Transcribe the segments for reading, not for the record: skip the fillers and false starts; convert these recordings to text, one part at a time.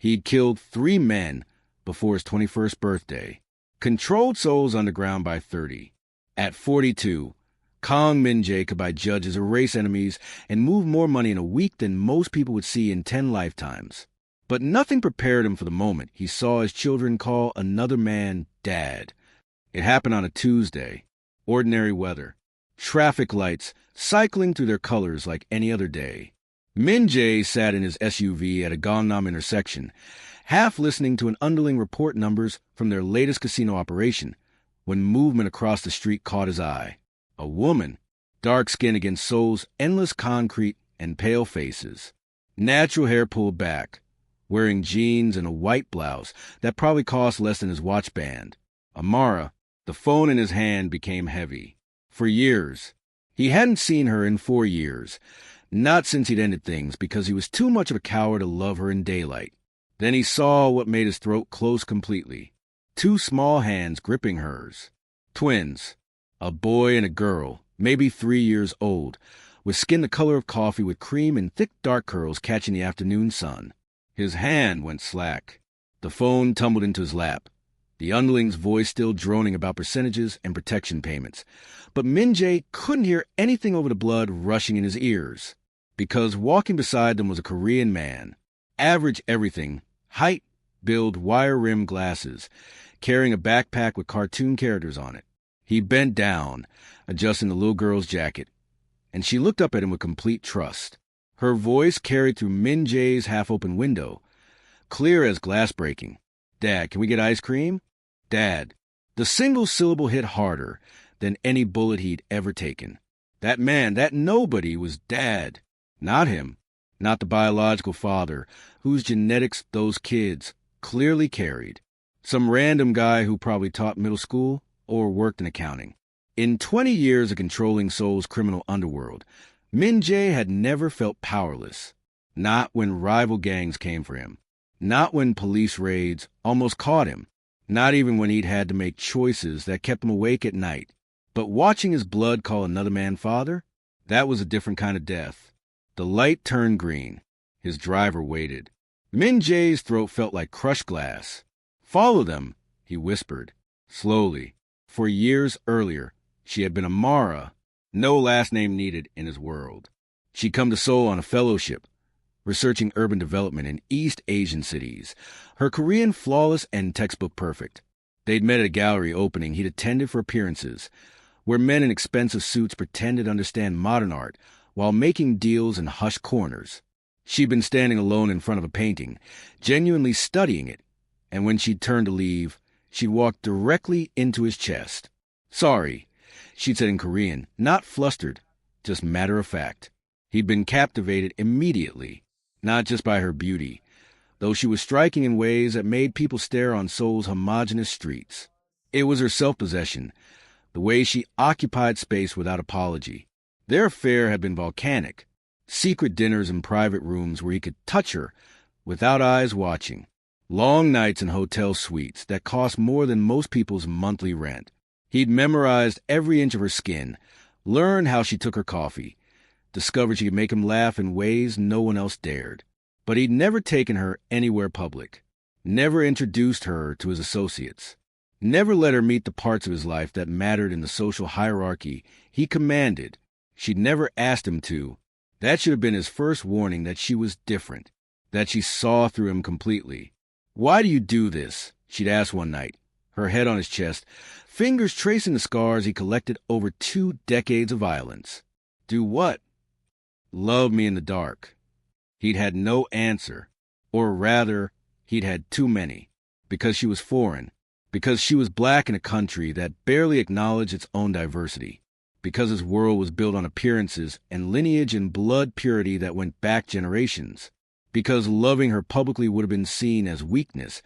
He'd killed 3 men before his 21st birthday, controlled Seoul's underground by 30. At 42, Kang Min-jae could buy judges, erase enemies, and move more money in a week than most people would see in 10 lifetimes. But nothing prepared him for the moment he saw his children call another man Dad. It happened on a Tuesday. Ordinary weather. Traffic lights cycling through their colors like any other day. Min-jae sat in his SUV at a Gangnam intersection, half listening to an underling report numbers from their latest casino operation, when movement across the street caught his eye. A woman, dark skin against Seoul's endless concrete and pale faces. Natural hair pulled back, wearing jeans and a white blouse that probably cost less than his watch band. Amara, the phone in his hand, became heavy. For years. He hadn't seen her in 4 years, not since he'd ended things because he was too much of a coward to love her in daylight. Then he saw what made his throat close completely. 2 small hands gripping hers. Twins. A boy and a girl, maybe 3 years old, with skin the color of coffee with cream and thick dark curls catching the afternoon sun. His hand went slack. The phone tumbled into his lap, the underling's voice still droning about percentages and protection payments. But Min-jae couldn't hear anything over the blood rushing in his ears, because walking beside them was a Korean man. Average everything, height, build, wire-rimmed glasses, carrying a backpack with cartoon characters on it. He bent down, adjusting the little girl's jacket, and she looked up at him with complete trust. Her voice carried through Min-jae's half-open window, clear as glass breaking. "Dad, can we get ice cream?" Dad. The single syllable hit harder than any bullet he'd ever taken. That man, that nobody, was Dad. Not him. Not the biological father, whose genetics those kids clearly carried. Some random guy who probably taught middle school or worked in accounting. In 20 years of controlling Seoul's criminal underworld, Min-jae had never felt powerless. Not when rival gangs came for him. Not when police raids almost caught him. Not even when he'd had to make choices that kept him awake at night. But watching his blood call another man father, that was a different kind of death. The light turned green. His driver waited. Min-jae's throat felt like crushed glass. "Follow them," he whispered, slowly. For years earlier, she had been Amara, no last name needed in his world. She'd come to Seoul on a fellowship, researching urban development in East Asian cities, her Korean flawless and textbook perfect. They'd met at a gallery opening he'd attended for appearances, where men in expensive suits pretended to understand modern art while making deals in hushed corners. She'd been standing alone in front of a painting, genuinely studying it, and when she'd turned to leave, she'd walked directly into his chest. "Sorry," she'd said in Korean, not flustered, just matter of fact. He'd been captivated immediately, not just by her beauty, though she was striking in ways that made people stare on Seoul's homogeneous streets. It was her self-possession, the way she occupied space without apology. Their affair had been volcanic, secret dinners in private rooms where he could touch her without eyes watching. Long nights in hotel suites that cost more than most people's monthly rent. He'd memorized every inch of her skin, learned how she took her coffee, discovered she could make him laugh in ways no one else dared. But he'd never taken her anywhere public, never introduced her to his associates, never let her meet the parts of his life that mattered in the social hierarchy he commanded. She'd never asked him to. That should have been his first warning that she was different, that she saw through him completely. "Why do you do this?" she'd asked one night, her head on his chest, fingers tracing the scars he collected over 2 decades of violence. "Do what?" "Love me in the dark." He'd had no answer, or rather, he'd had too many, because she was foreign, because she was black in a country that barely acknowledged its own diversity, because his world was built on appearances and lineage and blood purity that went back generations. Because loving her publicly would have been seen as weakness,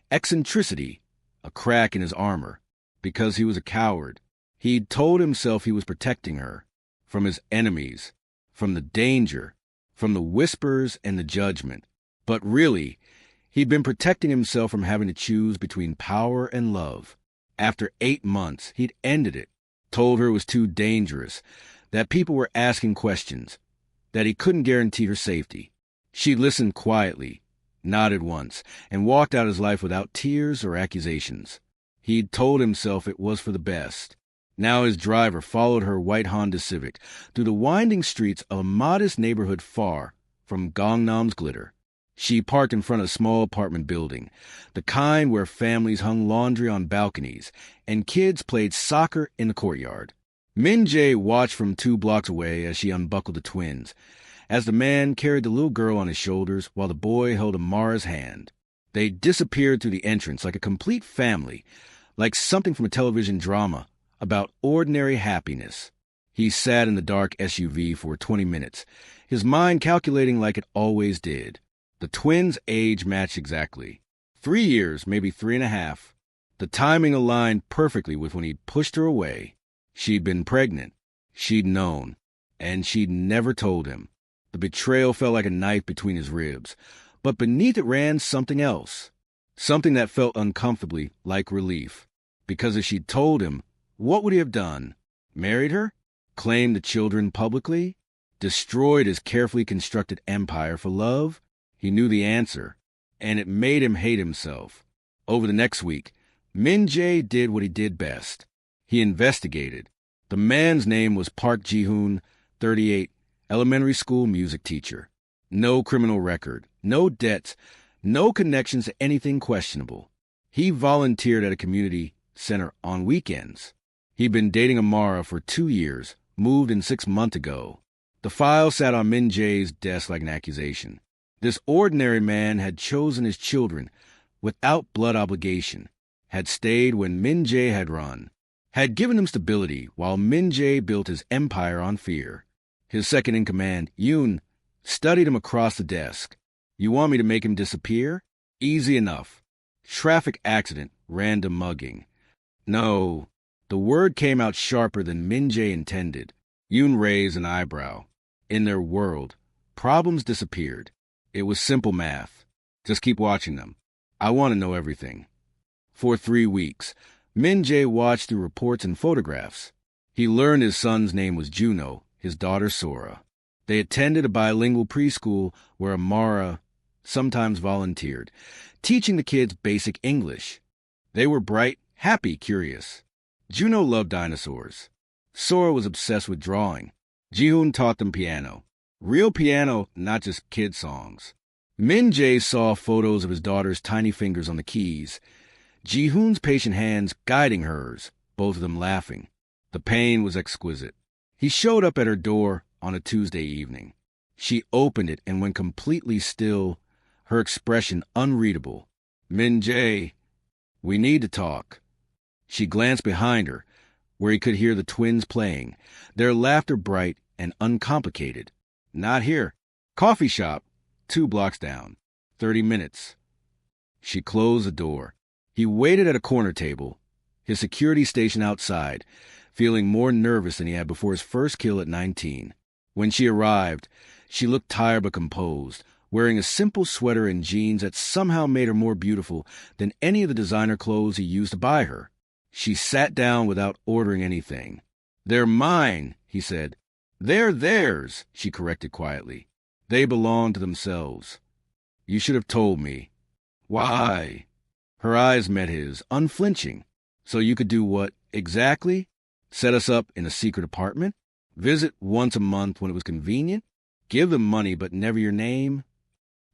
eccentricity, a crack in his armor. Because he was a coward. He'd told himself he was protecting her. From his enemies. From the danger. From the whispers and the judgment. But really, he'd been protecting himself from having to choose between power and love. After 8 months, he'd ended it. Told her it was too dangerous. That people were asking questions. That he couldn't guarantee her safety. She listened quietly, nodded once, and walked out his life without tears or accusations. He'd told himself it was for the best. Now his driver followed her white Honda Civic through the winding streets of a modest neighborhood far from Gangnam's glitter. She parked in front of a small apartment building, the kind where families hung laundry on balconies and kids played soccer in the courtyard. Min-jae watched from 2 blocks away as she unbuckled the twins, as the man carried the little girl on his shoulders while the boy held Amara's hand. They disappeared through the entrance like a complete family, like something from a television drama about ordinary happiness. He sat in the dark SUV for 20 minutes, his mind calculating like it always did. The twins' age matched exactly. 3 years, maybe 3.5. The timing aligned perfectly with when he'd pushed her away. She'd been pregnant. She'd known. And she'd never told him. The betrayal felt like a knife between his ribs, but beneath it ran something else. Something that felt uncomfortably like relief. Because if she'd told him, what would he have done? Married her? Claimed the children publicly? Destroyed his carefully constructed empire for love? He knew the answer, and it made him hate himself. Over the next week, Min-jae did what he did best. He investigated. The man's name was Park Ji-hoon, 38, elementary school music teacher. No criminal record, no debts, no connections to anything questionable. He volunteered at a community center on weekends. He'd been dating Amara for 2 years, moved in 6 months ago. The file sat on Min-jae's desk like an accusation. This ordinary man had chosen his children without blood obligation, had stayed when Min-jae had run, had given him stability while Min-jae built his empire on fear. His second-in-command, Yoon, studied him across the desk. You want me to make him disappear? Easy enough. Traffic accident, random mugging. No, the word came out sharper than Min-jae intended. Yoon raised an eyebrow. In their world, problems disappeared. It was simple math. Just keep watching them. I want to know everything. For 3 weeks, Min-jae watched through reports and photographs. He learned his son's name was Juno, his daughter Sora. They attended a bilingual preschool where Amara sometimes volunteered, teaching the kids basic English. They were bright, happy, curious. Juno loved dinosaurs. Sora was obsessed with drawing. Ji-hoon taught them piano. Real piano, not just kid songs. Min-jae saw photos of his daughter's tiny fingers on the keys, Ji-hoon's patient hands guiding hers, both of them laughing. The pain was exquisite. He showed up at her door on a Tuesday evening. She opened it and went completely still, her expression unreadable. Min-jae, we need to talk. She glanced behind her, where he could hear the twins playing, their laughter bright and uncomplicated. Not here. Coffee shop, 2 blocks down. 30 minutes. She closed the door. He waited at a corner table, his security station outside, feeling more nervous than he had before his first kill at 19. When she arrived, she looked tired but composed, wearing a simple sweater and jeans that somehow made her more beautiful than any of the designer clothes he used to buy her. She sat down without ordering anything. They're mine, he said. They're theirs, she corrected quietly. They belong to themselves. You should have told me. Why? Her eyes met his, unflinching. So you could do what, exactly? Set us up in a secret apartment? Visit once a month when it was convenient? Give them money but never your name?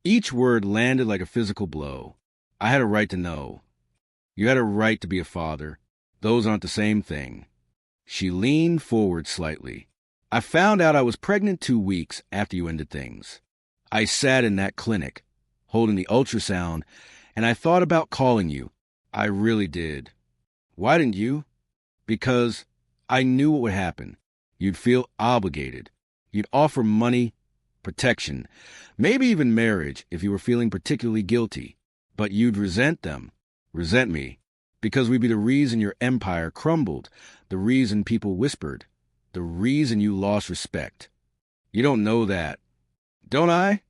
Each word landed like a physical blow. I had a right to know. You had a right to be a father. Those aren't the same thing. She leaned forward slightly. I found out I was pregnant 2 weeks after you ended things. I sat in that clinic, holding the ultrasound, and I thought about calling you. I really did. Why didn't you? Because I knew what would happen. You'd feel obligated. You'd offer money, protection, maybe even marriage if you were feeling particularly guilty. But you'd resent them, resent me, because we'd be the reason your empire crumbled, the reason people whispered, the reason you lost respect. You don't know that. Don't I?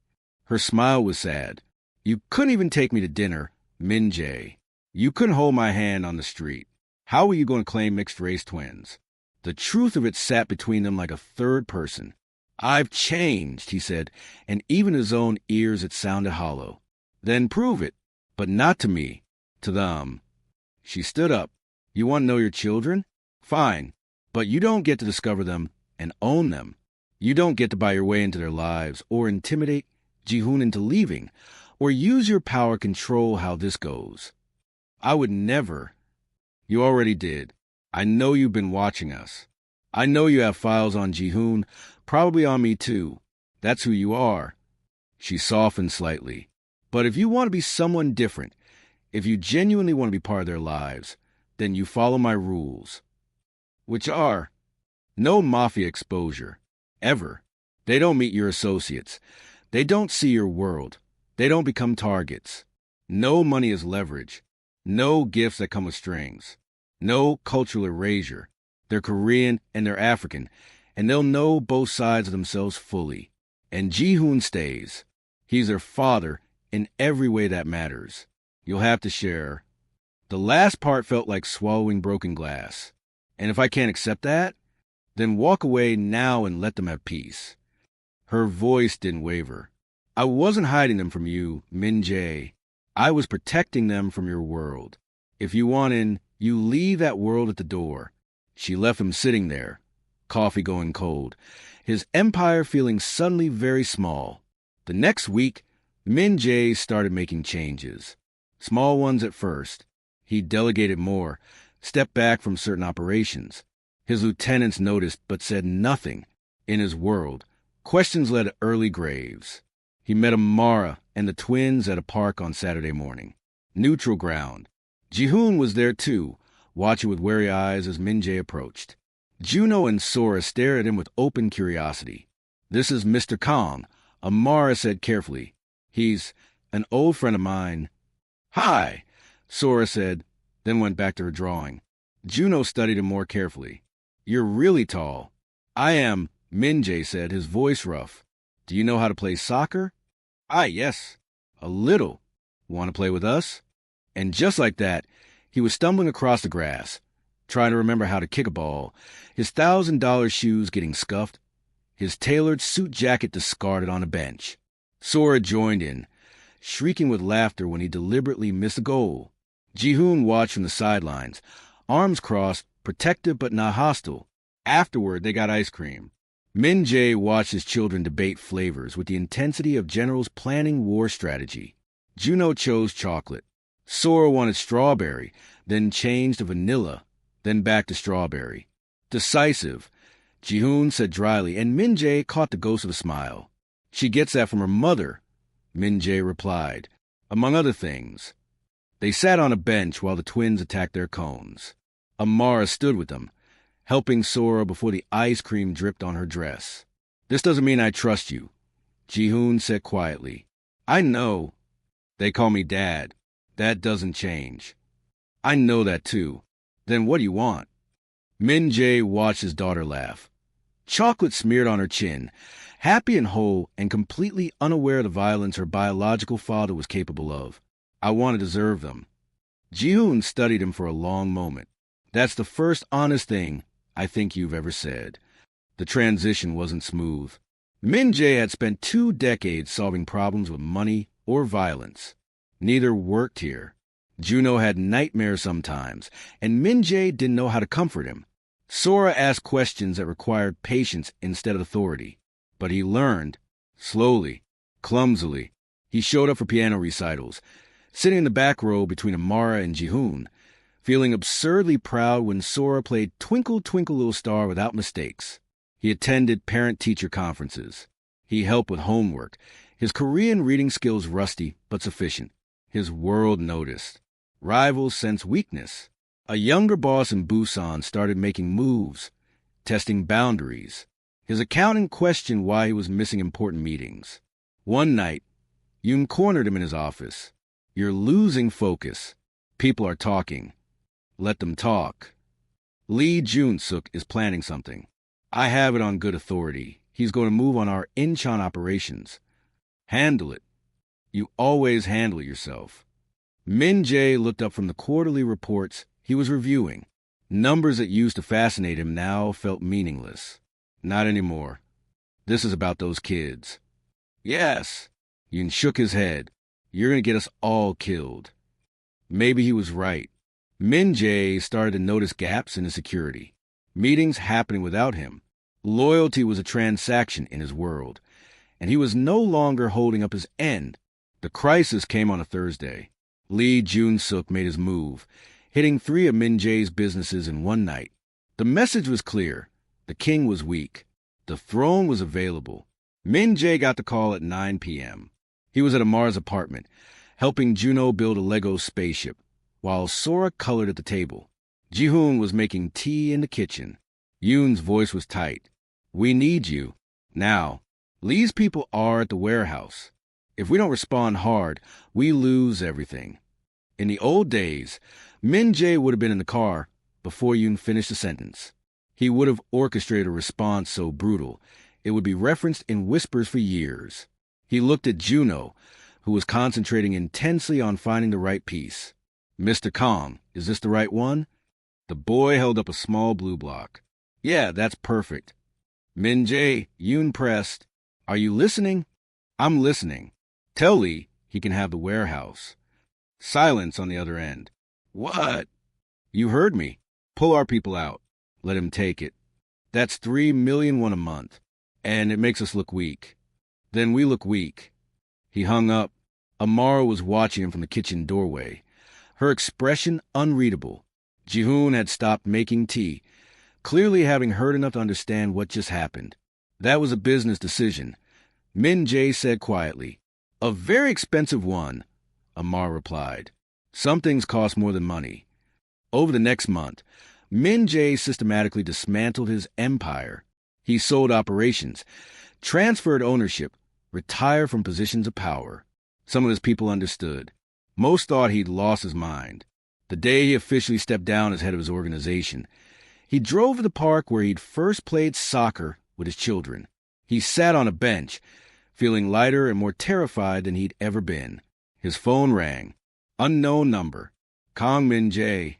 Her smile was sad. You couldn't even take me to dinner, Min-jae. You couldn't hold my hand on the street. How were you going to claim mixed-race twins? The truth of it sat between them like a third person. I've changed, he said, and even his own ears it sounded hollow. Then prove it, but not to me, to them. She stood up. You want to know your children? Fine, but you don't get to discover them and own them. You don't get to buy your way into their lives or intimidate Ji-hoon into leaving or use your power to control how this goes. I would never. You already did. I know you've been watching us. I know you have files on Ji-hoon, probably on me too. That's who you are. She softened slightly. But if you want to be someone different, if you genuinely want to be part of their lives, then you follow my rules. Which are, no Mafia exposure. Ever. They don't meet your associates. They don't see your world. They don't become targets. No money is leverage. No gifts that come with strings. No cultural erasure. They're Korean and they're African, and they'll know both sides of themselves fully. And Ji-hoon stays. He's their father in every way that matters. You'll have to share. The last part felt like swallowing broken glass. And if I can't accept that, then walk away now and let them have peace. Her voice didn't waver. I wasn't hiding them from you, Min-jae. I was protecting them from your world. If you want in, you leave that world at the door. She left him sitting there, coffee going cold, his empire feeling suddenly very small. The next week, Min-jae started making changes. Small ones at first. He delegated more, stepped back from certain operations. His lieutenants noticed but said nothing. In his world, questions led to early graves. He met Amara and the twins at a park on Saturday morning. Neutral ground. Ji-hoon was there too, watching with wary eyes as Min-jae approached. Juno and Sora stared at him with open curiosity. This is Mr. Kong, Amara said carefully. He's an old friend of mine. Hi, Sora said, then went back to her drawing. Juno studied him more carefully. You're really tall. I am, Min-jae said, his voice rough. Do you know how to play soccer? Yes. A little. Want to play with us? And just like that, he was stumbling across the grass, trying to remember how to kick a ball, his $1,000 shoes getting scuffed, his tailored suit jacket discarded on a bench. Sora joined in, shrieking with laughter when he deliberately missed a goal. Ji-hoon watched from the sidelines, arms crossed, protective but not hostile. Afterward, they got ice cream. Min-jae watched his children debate flavors with the intensity of generals planning war strategy. Juno chose chocolate. Sora wanted strawberry, then changed to vanilla, then back to strawberry. Decisive, Ji-hoon said dryly, and Min-jae caught the ghost of a smile. She gets that from her mother, Min-jae replied, among other things. They sat on a bench while the twins attacked their cones. Amara stood with them, helping Sora before the ice cream dripped on her dress. This doesn't mean I trust you, Ji-hoon said quietly. I know. They call me Dad. That doesn't change. I know that too. Then what do you want? Min-jae watched his daughter laugh. Chocolate smeared on her chin, happy and whole and completely unaware of the violence her biological father was capable of. I want to deserve them. Ji-hoon studied him for a long moment. That's the first honest thing I think you've ever said. The transition wasn't smooth. Min-jae had spent 2 decades solving problems with money or violence. Neither worked here. Juno had nightmares sometimes, and Min-jae didn't know how to comfort him. Sora asked questions that required patience instead of authority. But he learned, slowly, clumsily. He showed up for piano recitals, sitting in the back row between Amara and Ji-hoon, feeling absurdly proud when Sora played Twinkle, Twinkle, Little Star without mistakes. He attended parent-teacher conferences. He helped with homework, his Korean reading skills rusty but sufficient. His world noticed. Rivals sensed weakness. A younger boss in Busan started making moves, testing boundaries. His accountant questioned why he was missing important meetings. One night, Yoon cornered him in his office. You're losing focus. People are talking. Let them talk. Lee Jun-suk is planning something. I have it on good authority. He's going to move on our Incheon operations. Handle it. You always handle yourself. Min-jae looked up from the quarterly reports he was reviewing. Numbers that used to fascinate him now felt meaningless. Not anymore. This is about those kids. Yes. Yoon shook his head. You're going to get us all killed. Maybe he was right. Min Jae started to notice gaps in his security. Meetings happening without him. Loyalty was a transaction in his world, and he was no longer holding up his end. The crisis came on a Thursday. Lee Jun-suk made his move, hitting 3 of Min Jae's businesses in one night. The message was clear. The king was weak. The throne was available. Min Jae got the call at 9 p.m. He was at Amar's apartment, helping Juno build a Lego spaceship, while Sora colored at the table. Ji-hoon was making tea in the kitchen. Yoon's voice was tight. We need you. Now. Lee's people are at the warehouse. If we don't respond hard, we lose everything. In the old days, Min Jae would have been in the car before Yoon finished the sentence. He would have orchestrated a response so brutal, it would be referenced in whispers for years. He looked at Juno, who was concentrating intensely on finding the right piece. Mr. Kong, is this the right one? The boy held up a small blue block. Yeah, that's perfect. Min Jae, Yoon pressed. Are you listening? I'm listening. Tell Lee he can have the warehouse. Silence on the other end. What? You heard me. Pull our people out. Let him take it. That's 3 million won a month, and it makes us look weak. Then we look weak. He hung up. Amara was watching him from the kitchen doorway, her expression unreadable. Ji-hoon had stopped making tea, clearly having heard enough to understand what just happened. That was a business decision. Min Jae said quietly. A very expensive one, Amar replied. Some things cost more than money. Over the next month, Min Jae systematically dismantled his empire. He sold operations, transferred ownership, retired from positions of power. Some of his people understood. Most thought he'd lost his mind. The day he officially stepped down as head of his organization, he drove to the park where he'd first played soccer with his children. He sat on a bench, feeling lighter and more terrified than he'd ever been. His phone rang. Unknown number. Kong Min Jae.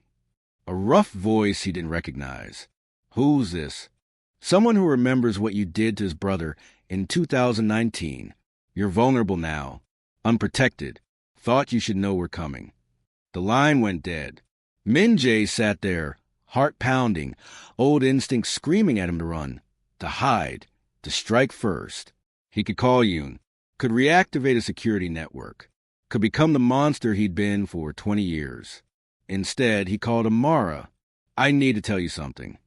A rough voice he didn't recognize. Who's this? Someone who remembers what you did to his brother in 2019. You're vulnerable now. Unprotected. Thought you should know we're coming. The line went dead. Min Jae sat there, heart pounding, old instincts screaming at him to run, to hide, to strike first. He could call Yoon, could reactivate a security network, could become the monster he'd been for 20 years. Instead, he called Amara. I need to tell you something.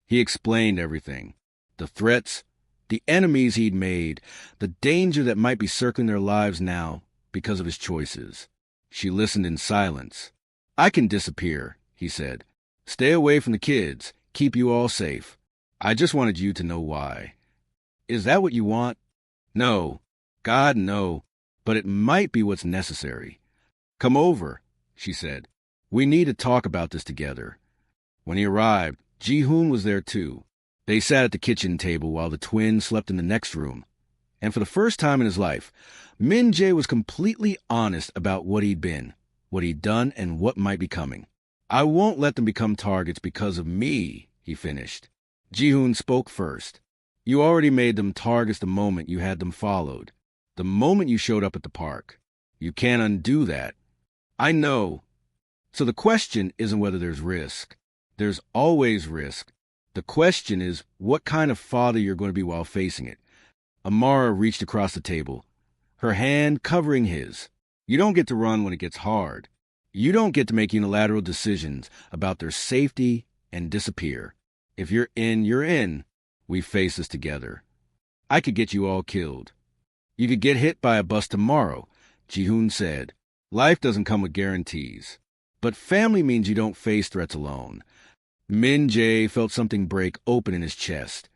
He explained everything. The threats, the enemies he'd made, the danger that might be circling their lives now because of his choices. She listened in silence. I can disappear, he said. Stay away from the kids, keep you all safe. I just wanted you to know why. Is that what you want? No. God, no. But it might be what's necessary. Come over, she said. We need to talk about this together. When he arrived, Ji-hoon was there too. They sat at the kitchen table while the twins slept in the next room. And for the first time in his life, Min Jae was completely honest about what he'd been, what he'd done, and what might be coming. I won't let them become targets because of me, he finished. Ji-hoon spoke first. You already made them targets the moment you had them followed, the moment you showed up at the park. You can't undo that. I know. So the question isn't whether there's risk. There's always risk. The question is what kind of father you're going to be while facing it. Amara reached across the table, her hand covering his. You don't get to run when it gets hard. You don't get to make unilateral decisions about their safety and disappear. If you're in, you're in. We face this together. I could get you all killed. You could get hit by a bus tomorrow, Ji-hoon said. Life doesn't come with guarantees. But family means you don't face threats alone. Min Jae felt something break open in his chest.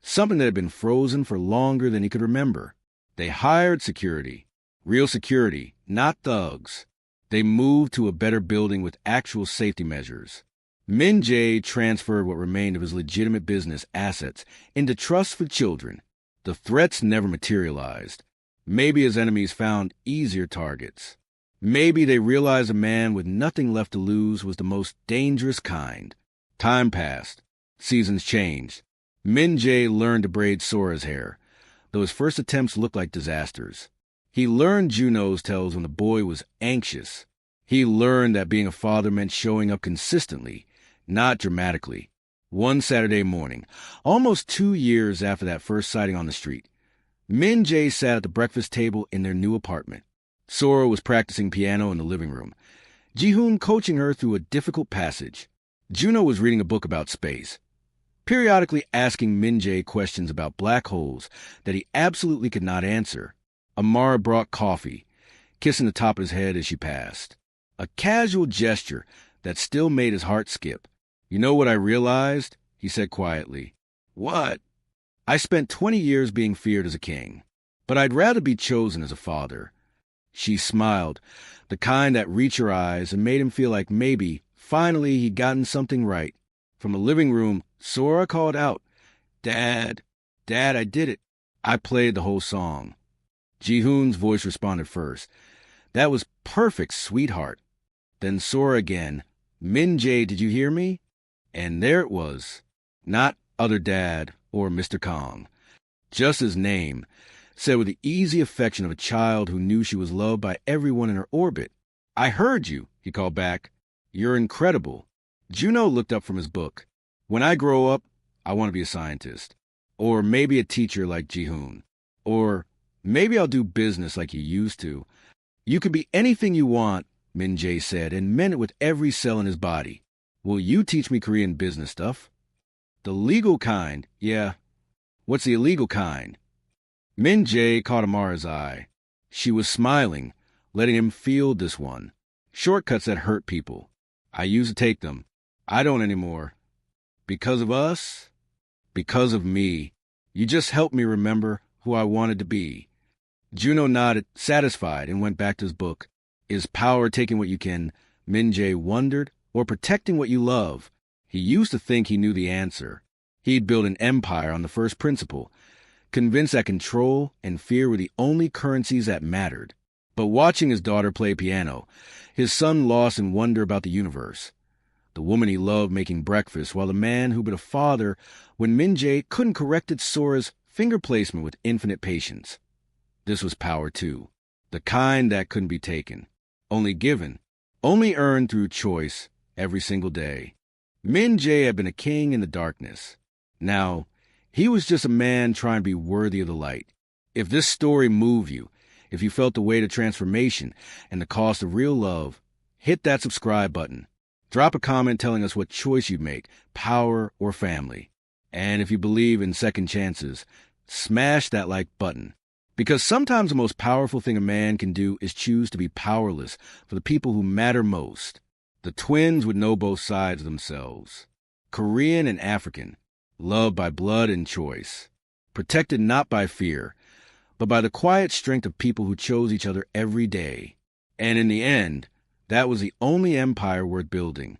Something that had been frozen for longer than he could remember. They hired security. Real security, not thugs. They moved to a better building with actual safety measures. Min Jae transferred what remained of his legitimate business assets into trusts for children. The threats never materialized. Maybe his enemies found easier targets. Maybe they realized a man with nothing left to lose was the most dangerous kind. Time passed. Seasons changed. Min Jae learned to braid Sora's hair, though his first attempts looked like disasters. He learned Juno's tells when the boy was anxious. He learned that being a father meant showing up consistently, not dramatically. One Saturday morning, almost 2 years after that first sighting on the street, Min Jae sat at the breakfast table in their new apartment. Sora was practicing piano in the living room, Ji-hoon coaching her through a difficult passage. Juno was reading a book about space, periodically asking Min Jae questions about black holes that he absolutely could not answer. Amara brought coffee, kissing the top of his head as she passed. A casual gesture that still made his heart skip. "You know what I realized?" he said quietly. "What?" "I spent 20 years being feared as a king, but I'd rather be chosen as a father." She smiled, the kind that reached her eyes and made him feel like maybe, finally, he'd gotten something right. From the living room, Sora called out, "Dad, Dad, I did it." I played the whole song. Ji-hoon's voice responded first. "That was perfect, sweetheart." Then Sora again, "Min Jae, did you hear me?" And there it was. Not other dad or Mr. Kong. Just his name, said with the easy affection of a child who knew she was loved by everyone in her orbit. "I heard you," he called back. "You're incredible." Juno looked up from his book. "When I grow up, I want to be a scientist. Or maybe a teacher like Ji-hoon. Or maybe I'll do business like you used to." "You can be anything you want," Min Jae said, and meant it with every cell in his body. "Will you teach me Korean business stuff?" "The legal kind, yeah." "What's the illegal kind?" Min Jae caught Amara's eye. She was smiling, letting him feel this one. "Shortcuts that hurt people. I used to take them. I don't anymore." "Because of us?" "Because of me. You just helped me remember who I wanted to be." Juno nodded, satisfied, and went back to his book. Is power taking what you can, Min Jae wondered, or protecting what you love? He used to think he knew the answer. He'd built an empire on the first principle, convinced that control and fear were the only currencies that mattered. But watching his daughter play piano, his son lost in wonder about the universe. The woman he loved making breakfast, while the man who'd been a father when Min Jae couldn't corrected Sora's finger placement with infinite patience. This was power too, the kind that couldn't be taken, only given, only earned through choice every single day. Min Jae had been a king in the darkness. Now, he was just a man trying to be worthy of the light. If this story moved you, if you felt the weight of transformation and the cost of real love, hit that subscribe button. Drop a comment telling us what choice you'd make, power or family. And if you believe in second chances, smash that like button. Because sometimes the most powerful thing a man can do is choose to be powerless for the people who matter most. The twins would know both sides of themselves. Korean and African, loved by blood and choice. Protected not by fear, but by the quiet strength of people who chose each other every day. And in the end, that was the only empire worth building.